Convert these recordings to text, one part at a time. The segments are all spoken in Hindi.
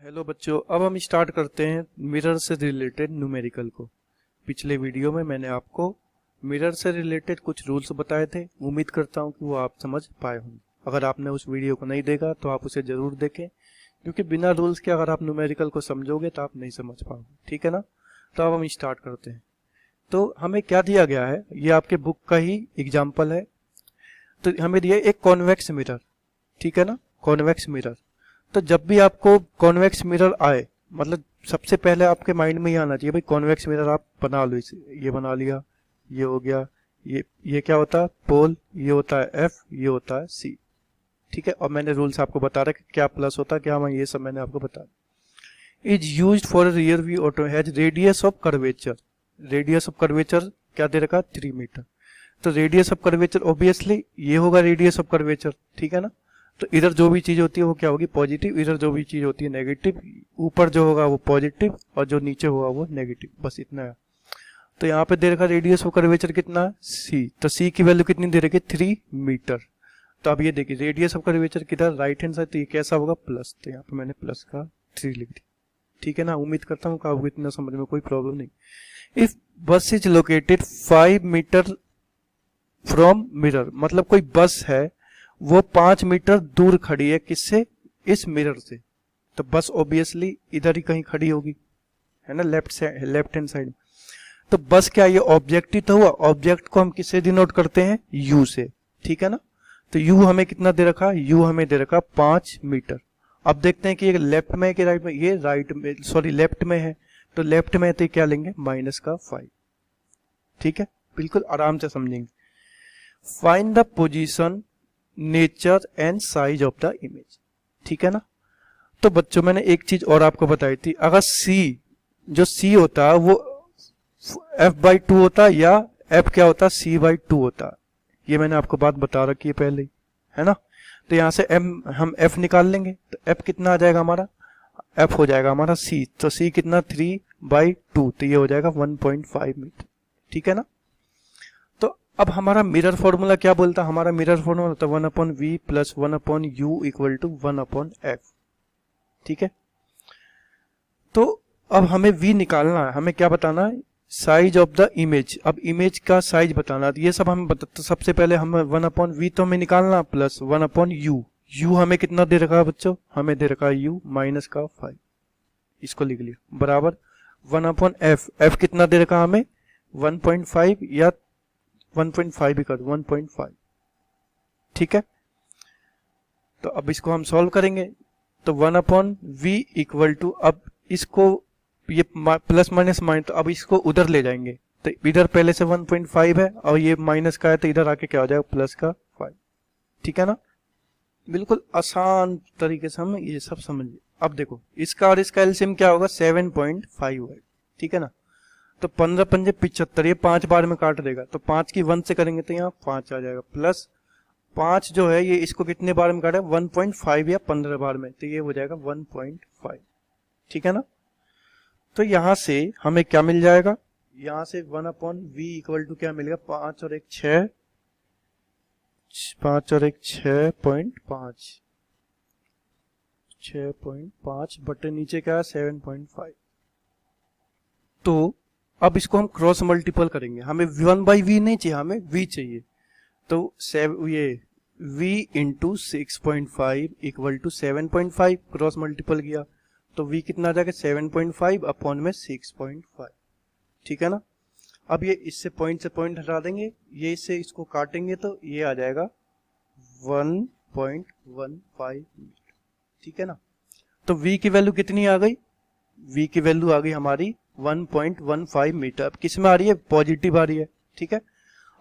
हेलो बच्चों, अब हम स्टार्ट करते हैं मिरर से रिलेटेड न्यूमेरिकल को। पिछले वीडियो में मैंने आपको मिरर से रिलेटेड कुछ रूल्स बताए थे। उम्मीद करता हूं कि वो आप समझ पाए होंगे। अगर आपने उस वीडियो को नहीं देखा तो आप उसे जरूर देखें, क्योंकि बिना रूल्स के अगर आप न्यूमेरिकल को समझोगे तो आप नहीं समझ पाओगे। ठीक है ना? तो अब हम स्टार्ट करते हैं। तो हमें क्या दिया गया है, ये आपके बुक का ही एग्जाम्पल है। तो हमें दिया एक कॉन्वेक्स मिरर। ठीक है ना? Convex mirror. तो जब भी आपको कॉन्वेक्स मिरर आए, मतलब सबसे पहले आपके माइंड में ये आना चाहिए भाई कॉन्वेक्स मिरर आप बना लो। इसे ये बना लिया, ये हो गया। ये क्या होता है? पोल। ये होता है एफ, ये होता है सी। ठीक है? और मैंने रूल्स आपको बता रहा क्या प्लस होता है क्या, ये सब मैंने आपको बता। Is use for rear view auto has radius of curvature. Radius of curvature क्या दे रखा? 3 मीटर। तो रेडियस ऑफ कर्वेचर ऑब्वियसली ये होगा रेडियस ऑफ कर्वेचर। ठीक है ना? तो इधर जो भी चीज होती है वो क्या होगी? पॉजिटिव। इधर जो भी चीज होती है नेगेटिव। ऊपर जो होगा वो पॉजिटिव और जो नीचे होगा वो नेगेटिव। बस इतना है। तो यहाँ पे दे रखा रेडियस ऑफ कर्वेचर कितना है? सी। तो सी की वैल्यू कितनी दे रखी? 3 मीटर। तो अब ये देखिए रेडियस ऑफ कर्वेचर किधर? Right hand side. तो ये कैसा होगा? प्लस। तो यहाँ पे मैंने प्लस का 3 लिख दिया। ठीक है ना? उम्मीद करता हूँ कि आपको इतना समझ में कोई प्रॉब्लम नहीं। If bus is located 5 metre from mirror, मतलब कोई बस है वो 5 मीटर दूर खड़ी है किससे? इस मिरर से। तो बस ऑब्वियसली इधर ही कहीं खड़ी होगी, है ना? Left hand side. तो बस क्या ये ऑब्जेक्ट ही तो हुआ? ऑब्जेक्ट को हम किससे डिनोट करते हैं? यू से। ठीक है ना? तो यू हमें कितना दे रखा? यू हमें दे रखा 5 मीटर। अब देखते हैं कि ये लेफ्ट में है कि राइट में। ये राइट में, सॉरी लेफ्ट में है। तो लेफ्ट में है तो क्या लेंगे? माइनस का 5। ठीक है? बिल्कुल आराम से समझेंगे। Find the position, nature and size of the image. ठीक है ना? तो बच्चों मैंने एक चीज और आपको बताई थी। अगर सी, जो सी होता है वो f/2 होता है या f क्या होता है? c/2 होता है। ये मैंने आपको बात बता रखी है पहले ही, है ना? तो यहां से हम f निकाल लेंगे। तो f कितना आ जाएगा हमारा? f हो जाएगा हमारा c। तो c कितना? 3/2। तो ये हो जाएगा 1.5 मीटर। ठीक है ना? अब हमारा मिरर फॉर्मूला क्या बोलता है? हमारा मिरर फॉर्मूला होता है 1/v plus 1/u equal to 1/f। ठीक है? तो अब हमें v निकालना है। हमें क्या बताना है? Size of the image. अब इमेज का साइज बताना है। ये सब हमें तो सबसे पहले हम 1/v तो हमें निकालना प्लस 1/u। u हमें कितना दे रखा है बच्चों? हमें दे रखा है u माइनस का 5। इसको लिख लिया बराबर 1/f। f कितना दे रखा हमें? 1.5 या 1.5 भी कर दो, 1.5। ठीक है? तो अब इसको हम सॉल्व करेंगे। तो 1/v इक्वल टू, अब इसको ये प्लस माइनस माइनस, तो अब इसको उधर ले जाएंगे। तो इधर पहले से 1.5 है और ये माइनस का है, तो इधर आके क्या हो जाएगा? प्लस का 5। ठीक है ना? बिल्कुल आसान तरीके से हम ये सब समझिए। अब देखो इसका और इसका एलसीएम क्या होगा? 7.5 है। ठीक है ना? तो 15 पंजे 75, ये 5 बार में काट देगा। तो 5 की 1 से करेंगे तो यहाँ 5 आ जाएगा। प्लस 5 जो है ये इसको कितने बार में काटे? 1.5 या 15 बार में। तो ये हो जाएगा 1.5। ठीक है ना? तो यहां से हमें क्या मिल जाएगा? यहां से 1/v इक्वल टू क्या मिलेगा? 5 और 1 6, 5 और 1 6.5, 6.5 बटे नीचे क्या है? 7.5। तो अब इसको हम क्रॉस मल्टीपल करेंगे। हमें 1/v नहीं चाहिए, हमें v चाहिए। तो ये v into 6.5 equal to 7.5। Cross multiple किया तो v कितना आ जाएगा? 7.5 अपॉन में 6.5। ठीक है ना? अब ये इससे पॉइंट हटा देंगे, ये इससे इसको काटेंगे तो ये आ जाएगा 1.15 मीटर। ठीक है ना? तो v की वैल्यू कितनी आ गई? v की वैल्यू आ गई हमारी 1.15 मीटर। अब किस में आ रही है? पॉजिटिव आ रही है। ठीक है?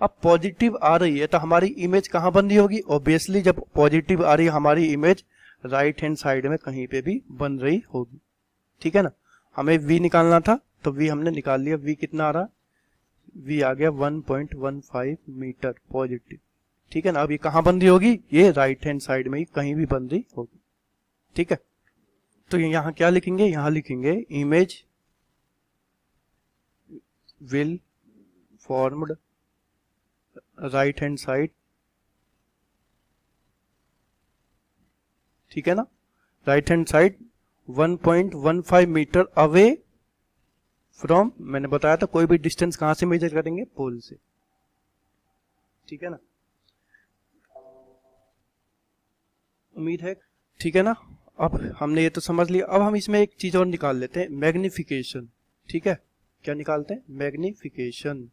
अब पॉजिटिव आ रही है तो हमारी इमेज कहां बन रही होगी? ऑब्वियसली जब पॉजिटिव आ रही है हमारी इमेज राइट हैंड साइड में कहीं पे भी बन रही होगी। ठीक है ना? हमें v निकालना था तो v हमने निकाल लिया। v कितना आ रहा? v आ गया 1.15 मीटर पॉजिटिव। ठीक है ना? अब ये कहां बन रही होगी? ये राइट हैंड साइड में ही कहीं भी बन रही होगी। ठीक है? तो यहां क्या लिखेंगे? यहां लिखेंगे image will formed right hand side. ठीक है ना? Right hand side 1.15 metre away from, मैंने बताया था कोई भी डिस्टेंस कहां से मेजर करेंगे, पोल से, ठीक है ना, उम्मीद है ठीक है ना। अब हमने ये तो समझ लिया, अब हम इसमें एक चीज और निकाल लेते हैं, मैग्निफिकेशन, ठीक है, क्या निकालते हैं, मैग्निफिकेशन।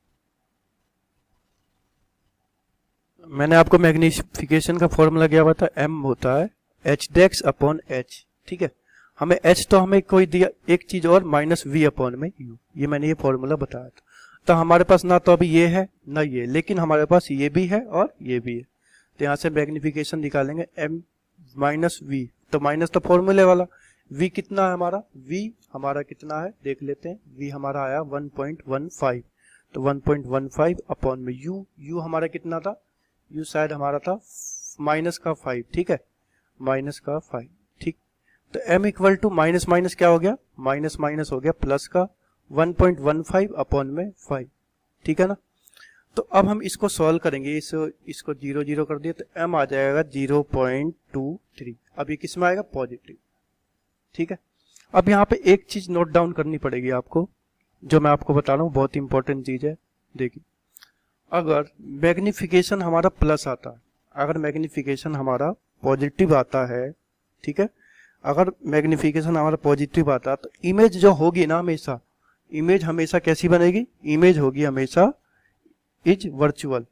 मैंने आपको मैग्निफिकेशन का फॉर्मूला क्या बताया, एम होता है एच डेक्स अपॉन एच, ठीक है, हमें एच तो हमें कोई दिया एक चीज और माइनस वी अपॉन में यू, ये मैंने ये फॉर्मूला बताया था। तो हमारे पास ना तो अभी ये है ना ये, लेकिन हमारे पास ये भी है और ये भी है, तो यहाँ से मैग्निफिकेशन निकालेंगे एम माइनस वी, तो माइनस तो फॉर्मूले वाला, v कितना है हमारा, v हमारा कितना है देख लेते हैं, v हमारा आया 1.15, तो 1.15 अपॉन में u हमारा कितना था, u शायद हमारा था माइनस का 5, ठीक है, माइनस का 5, ठीक, तो m equal to minus minus क्या हो गया, माइनस माइनस हो गया प्लस का 1.15 अपॉन में 5, ठीक है ना। तो अब हम इसको सॉल्व करेंगे, इसको 0 0 कर दिए, तो m आ जाएगा 0.23, अब ये किस में आएगा, पॉजिटिव, ठीक है। अब यहाँ पे एक चीज नोट डाउन करनी पड़ेगी आपको, जो मैं आपको बता रहा हूँ बहुत इंपॉर्टेंट चीज है, देखिए अगर मैग्निफिकेशन हमारा प्लस आता है, अगर मैग्निफिकेशन हमारा पॉजिटिव आता है, ठीक है, अगर मैग्निफिकेशन हमारा पॉजिटिव आता है तो इमेज जो होगी ना, हमेशा इमेज हमेशा कैसी बनेगी, इमेज होगी हमेशा इज वर्चुअल,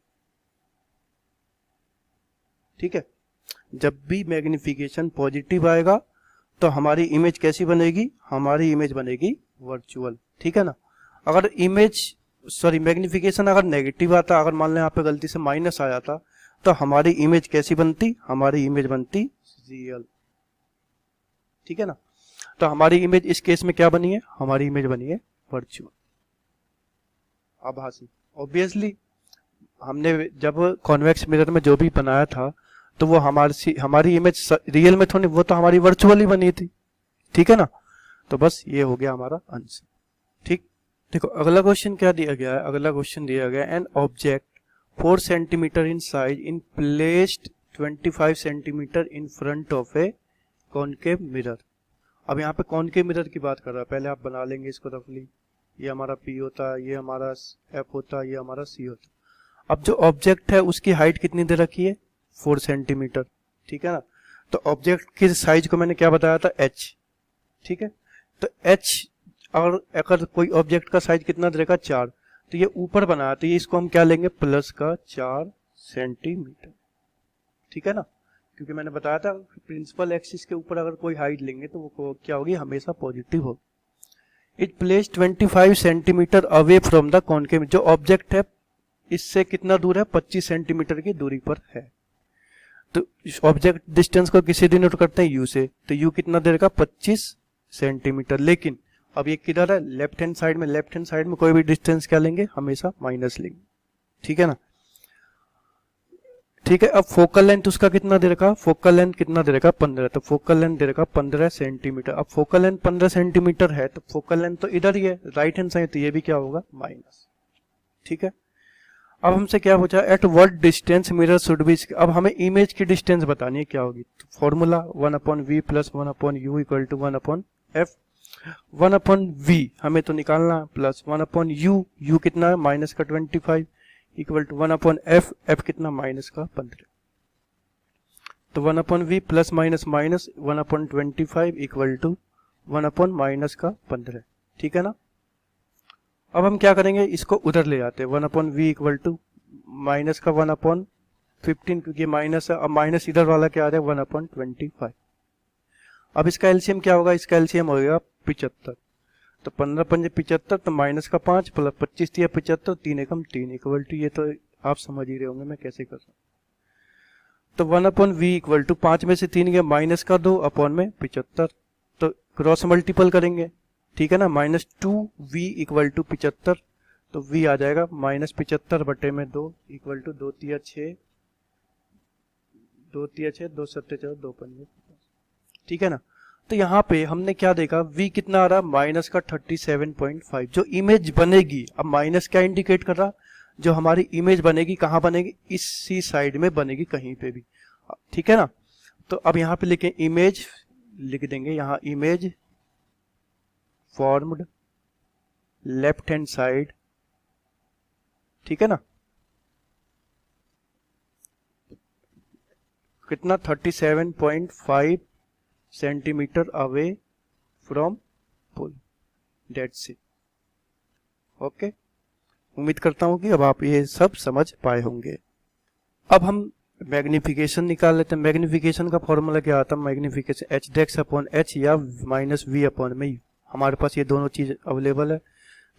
ठीक है, जब भी मैग्निफिकेशन पॉजिटिव आएगा तो हमारी इमेज कैसी बनेगी, हमारी इमेज बनेगी वर्चुअल, ठीक है ना। अगर मैग्निफिकेशन अगर नेगेटिव आता, अगर मान लें यहाँ पे गलती से माइनस आ जाता, तो हमारी इमेज कैसी बनती, हमारी इमेज बनती रियल, ठीक है ना। तो हमारी इमेज इस केस में क्या बनी है, हमारी इमेज बनी है वर्चुअल, आभासी। ऑब्वियसली हमने जब कॉन्वेक्स मिरर में जो भी बनाया था तो वो हमारी इमेज रियल में थोड़ी, वो तो हमारी वर्चुअल ही बनी थी, ठीक है ना। तो बस ये हो गया हमारा आंसर, ठीक। देखो अगला क्वेश्चन क्या दिया गया है, अगला क्वेश्चन दिया गया है an object 4 centimetre in size in placed 25 centimetre in front of A concave mirror. अब यहाँ पे कॉनकेव मिरर की बात कर रहा है, पहले आप बना लेंगे इसको रफली, ये हमारा P होता है, ये हमारा F होता है, ये हमारा C होता है। अब जो ऑब्जेक्ट है उसकी हाइट कितनी दे रखी है, 4 सेंटीमीटर, ठीक है ना। तो ऑब्जेक्ट की साइज को मैंने क्या बताया था, h, ठीक है। तो h और अगर कोई ऑब्जेक्ट का साइज कितना दे रखा, 4, तो ये ऊपर बनाया, तो ये इसको हम क्या लेंगे, प्लस का 4 सेंटीमीटर, ठीक है ना, क्योंकि मैंने बताया था प्रिंसिपल एक्सिस के ऊपर अगर कोई हाइट लेंगे तो वो क्या होगी, हमेशा पॉजिटिव होगी। It place 25 centimetre away from the concave, जो ऑब्जेक्ट है इससे कितना दूर है, 25 सेंटीमीटर की दूरी पर है। तो ऑब्जेक्ट डिस्टेंस को किसी डिनोट करते हैं u से, तो u कितना दे रखा, 25 सेंटीमीटर। लेकिन अब ये किधर है, लेफ्ट हैंड साइड में, लेफ्ट हैंड साइड में कोई भी डिस्टेंस क्या लेंगे, हमेशा माइनस लेंगे, ठीक है ना, ठीक है। अब फोकल लेंथ उसका कितना दे रखा, फोकल लेंथ कितना दे रखा, 15, तो फोकल लेंथ दे रखा 15 सेंटीमीटर। अब फोकल लेंथ 15 सेंटीमीटर है तो फोकल लेंथ तो इधर ही है, राइट हैंड साइड, तो ये भी क्या होगा, माइनस, ठीक है। अब हमसे क्या पूछा, at what distance mirror should be, अब हमें इमेज की डिस्टेंस बतानी है, क्या होगी, तो formula 1/v plus 1/u equal to 1/f, 1/v हमें तो निकालना प्लस 1/u, u कितना है माइनस का 25 इक्वल टू 1/f, f कितना माइनस का 15, तो 1/v plus minus minus 1/25 equal to 1/ minus का 15, ठीक है ना। अब हम क्या करेंगे, इसको उधर ले जाते हैं, 1/v इक्वल टू माइनस का 1/15, क्योंकि माइनस है, अब माइनस इधर वाला क्या आ रहा है, 1/25। अब इसका एलसीएम क्या होगा, इसका एलसीएम होगा 75, तो 15 पंजे 75, तो माइनस का 5 प्लस 25 दिया 75, 3 एकम 3 इक्वल टू, ये तो आप समझ ही रहे होंगे मैं कैसे कर रहा हूँ। तो 1/v इक्वल टू 5 में से 3 गया, माइनस का 2 अपॉन में 75, तो क्रॉस मल्टीपल करेंगे, ठीक है ना, -2v इक्वल टू 75, तो v आ जाएगा -75 बटे में 2 इक्वल टू 2 तिया 6, 2 तिया 6, 2 सत्ते 4, 2 पंजे, ठीक है ना। तो यहाँ पे हमने क्या देखा, v कितना आ रहा, माइनस का 37.5, जो इमेज बनेगी, अब माइनस क्या इंडिकेट कर रहा, जो हमारी इमेज बनेगी कहाँ बनेगी, इसी साइड में बनेगी कहीं पे भी, ठीक है ना। तो अब यहाँ पे लिखे इमेज लिख देंगे यहाँ image formed left hand side, ठीक है ना, कितना 37.5 centimetre away from pole, that's it. Okay, उम्मीद करता हूं कि अब आप ये सब समझ पाए होंगे। अब हम मैग्निफिकेशन निकाल लेते हैं। मैग्निफिकेशन का फॉर्मूला क्या आता है? मैग्निफिकेशन एच डेक्स अपॉन एच या माइनस वी अपॉन में, हमारे पास ये दोनों चीज अवेलेबल है।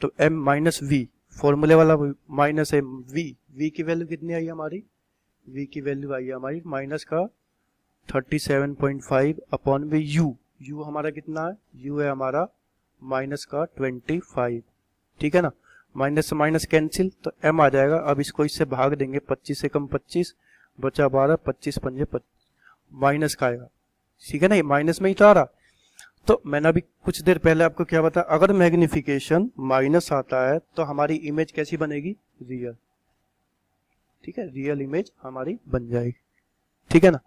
तो एम माइनस वी, फॉर्मूले वाला माइनस एम वी, वी की वैल्यू कितनी आई हमारी? वी की वैल्यू आई है हमारी माइनस का 37.5 अपॉन में यू, यू हमारा कितना है? यू है हमारा माइनस का 25, ठीक है ना। माइनस से माइनस कैंसिल, तो एम आ जाएगा। अब इसको इससे भाग देंगे, 25 से कम 25 बचा 12, 25 पंजे माइनस का आएगा, ठीक है ना, ये माइनस में ही तो आ रहा। तो मैंने अभी कुछ देर पहले आपको क्या बताया, अगर मैग्निफिकेशन माइनस आता है तो हमारी इमेज कैसी बनेगी? रियल, ठीक है, रियल इमेज हमारी बन जाएगी, ठीक है ना।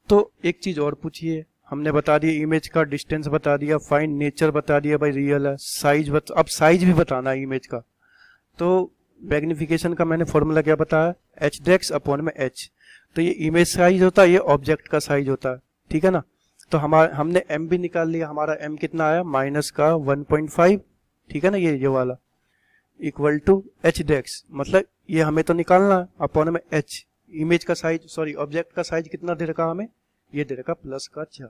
तो एक चीज और पूछिए, हमने बता दिया इमेज का डिस्टेंस बता दिया, फाइंड नेचर बता दिया, भाई रियल है, साइज अब साइज भी बताना है इमेज का। तो मैग्निफिकेशन का मैंने फॉर्मूला क्या बताया? एच डेक्स अपॉन में एच, तो ये इमेज साइज होता है, ये ऑब्जेक्ट का साइज होता है, ठीक है ना। तो हमने एम भी निकाल लिया, हमारा एम कितना आया? माइनस का 1.5, ठीक है ना, ये वाला इक्वल टू एच डेक्स, मतलब ये हमें तो निकालना है, अपॉन में एच, इमेज का साइज, सॉरी ऑब्जेक्ट का साइज कितना दे रखा हमें? ये दे रखा प्लस का 4,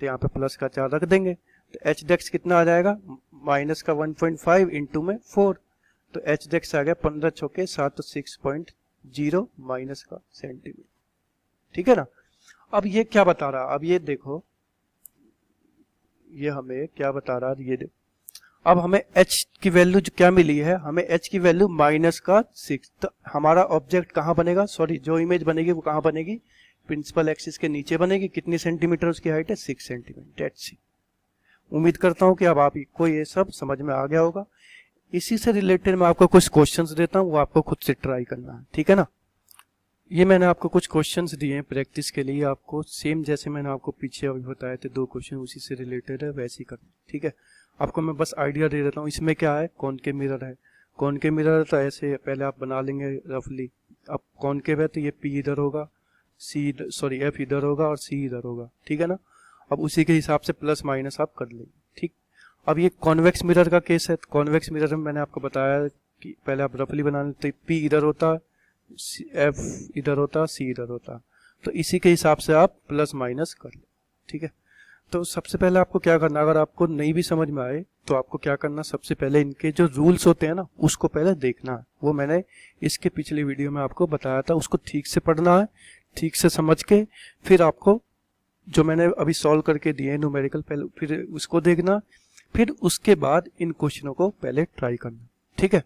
तो यहाँ पे प्लस का 4 रख देंगे। तो एच डेक्स कितना आ जाएगा? माइनस का 1.5 इंटू में 4, तो एच डेक्स आ गया 15 चौके 7, तो 6.0 माइनस का सेंटीमीटर, ठीक है ना। अब ये क्या बता रहा? अब ये देखो, ये हमें क्या बता रहा? ये देखो, अब हमें h की वैल्यू जो क्या मिली है, हमें h की वैल्यू माइनस का 6, तो हमारा ऑब्जेक्ट कहाँ बनेगा? सॉरी, जो इमेज बनेगी वो कहाँ बनेगी? प्रिंसिपल एक्सिस के नीचे बनेगी। कितनी सेंटीमीटर उसकी हाइट है? 6 सेंटीमीटर। That's it. उम्मीद करता हूँ कि अब आपको ये सब समझ में आ गया होगा। इसी से रिलेटेड मैं आपको कुछ क्वेश्चंस देता हूँ, वो आपको खुद से ट्राई करना है, ठीक है ना। ये मैंने आपको कुछ क्वेश्चंस दिए हैं प्रैक्टिस के लिए, आपको सेम जैसे मैंने आपको पीछे अभी बताए थे 2 क्वेश्चन उसी से रिलेटेड है, वैसे ही करना, ठीक है। आपको मैं बस आइडिया दे देता हूँ। इसमें क्या है? कॉनकेव मिरर है। कॉनकेव मिरर तो ऐसे पहले आप बना लेंगे रफली। अब कॉनकेव है तो ये पी इधर होगा, सी सॉरी एफ इधर होगा और सी इधर होगा, ठीक है ना। अब उसी के हिसाब से प्लस माइनस आप कर लेंगे, ठीक। अब ये कॉन्वेक्स मिरर का केस है। कॉन्वेक्स मिरर में मैंने आपको बताया कि पहले आप रफली बना लेते, पी इधर होता, एफ इधर होता, सी इधर होता, तो इसी के हिसाब से आप प्लस माइनस कर ले, ठीक है। तो सबसे पहले आपको क्या करना, अगर आपको नहीं भी समझ में आए तो आपको क्या करना, सबसे पहले इनके जो रूल्स होते हैं ना उसको पहले देखना है। वो मैंने इसके पिछले वीडियो में आपको बताया था, उसको ठीक से पढ़ना है, ठीक से समझ के फिर आपको जो मैंने अभी सॉल्व करके दिए न्यूमेरिकल पहले फिर उसको देखना, फिर उसके बाद इन क्वेश्चनों को पहले ट्राई करना, ठीक है।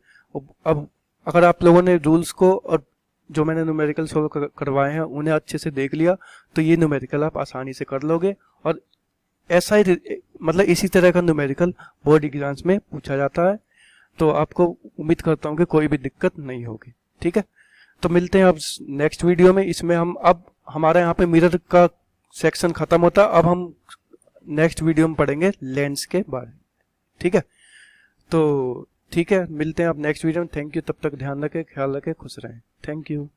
अब अगर आप लोगों ने रूल्स को और जो मैंने न्यूमेरिकल सॉल्व करवाए हैं उन्हें अच्छे से देख लिया तो ये न्यूमेरिकल आप आसानी से कर लोगे। और ऐसा ही मतलब इसी तरह का न्यूमेरिकल बोर्ड एग्जाम्स में पूछा जाता है, तो आपको उम्मीद करता हूँ कि कोई भी दिक्कत नहीं होगी, ठीक है। तो मिलते हैं अब नेक्स्ट वीडियो में। इसमें हम अब हमारे यहाँ पे मिरर का सेक्शन खत्म होता है, अब हम नेक्स्ट वीडियो में पढ़ेंगे लेंस के बारे में, ठीक है। तो ठीक है, मिलते हैं अब नेक्स्ट वीडियो में। थैंक यू, तब तक ध्यान रखें, ख्याल रखें, खुश रहें। Thank you.